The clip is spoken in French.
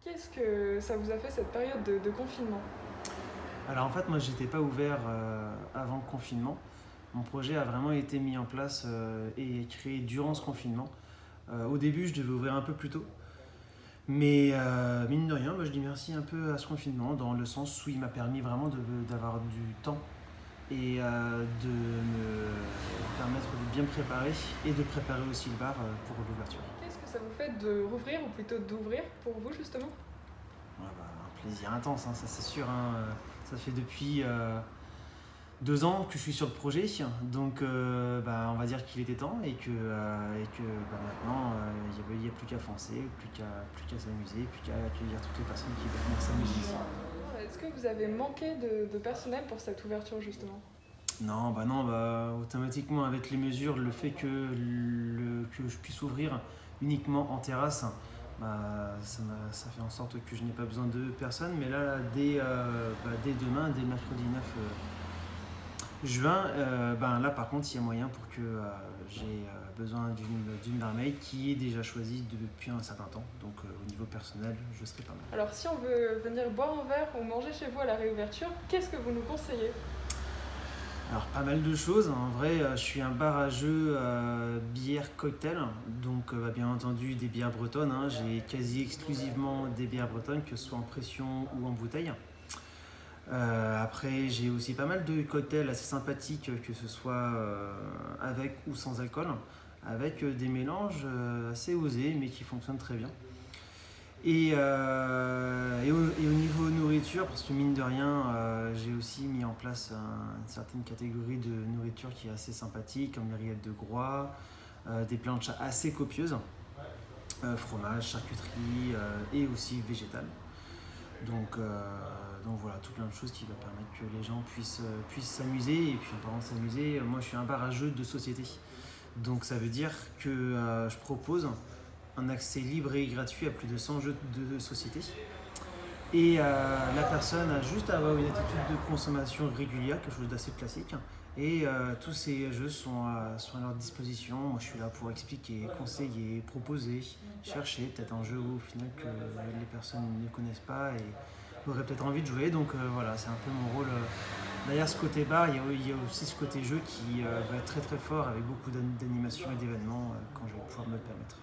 Qu'est-ce que ça vous a fait cette période de confinement? Alors en fait, moi, j'étais pas ouvert avant le confinement. Mon projet a vraiment été mis en place et créé durant ce confinement. Au début, je devais ouvrir un peu plus tôt. Mais mine de rien, je dis merci un peu à ce confinement, dans le sens où il m'a permis vraiment d'avoir du temps et de me permettre de bien préparer et de préparer aussi le bar pour l'ouverture. Qu'est-ce que ça vous fait de rouvrir ou plutôt d'ouvrir pour vous justement? Ouais, un plaisir intense, hein, ça c'est sûr, hein. Ça fait depuis 2 ans que je suis sur le projet, donc on va dire qu'il était temps et que maintenant il n'y a plus qu'à foncer, plus qu'à s'amuser, plus qu'à accueillir toutes les personnes qui veulent venir s'amuser ici. Est-ce que vous avez manqué de personnel pour cette ouverture justement? Non, automatiquement avec les mesures, le fait que je puisse ouvrir uniquement en terrasse, ça fait en sorte que je n'ai pas besoin de personne. Mais là, dès demain, dès mercredi 9 juin, là par contre, il y a moyen pour que j'ai besoin d'une barmaid qui est déjà choisie depuis un certain temps. Donc au niveau personnel, je serai pas mal. Alors si on veut venir boire un verre ou manger chez vous à la réouverture, qu'est-ce que vous nous conseillez? Alors pas mal de choses, en vrai je suis un bar à jeux bière cocktail, donc bien entendu des bières bretonnes, hein. J'ai quasi exclusivement des bières bretonnes, que ce soit en pression ou en bouteille. Après j'ai aussi pas mal de cocktails assez sympathiques, que ce soit avec ou sans alcool, avec des mélanges assez osés mais qui fonctionnent très bien. Et au niveau nourriture, parce que mine de rien, j'ai aussi mis en place une certaine catégorie de nourriture qui est assez sympathique, comme les rillettes de Groix, des planchas assez copieuses, fromage, charcuterie et aussi végétal. Donc voilà, tout plein de choses qui va permettre que les gens puissent s'amuser. Et puis en parlant de s'amuser, moi je suis un bar à jeux de société. Donc ça veut dire que je propose un accès libre et gratuit à plus de 100 jeux de société. Et la personne a juste à avoir une attitude de consommation régulière, quelque chose d'assez classique. Et tous ces jeux sont à leur disposition. Moi, je suis là pour expliquer, conseiller, proposer, chercher peut-être un jeu au final que les personnes ne connaissent pas et auraient peut-être envie de jouer. Donc voilà, c'est un peu mon rôle. Derrière ce côté bar, il y a aussi ce côté jeu qui va être très très fort avec beaucoup d'animations et d'événements quand je vais pouvoir me le permettre.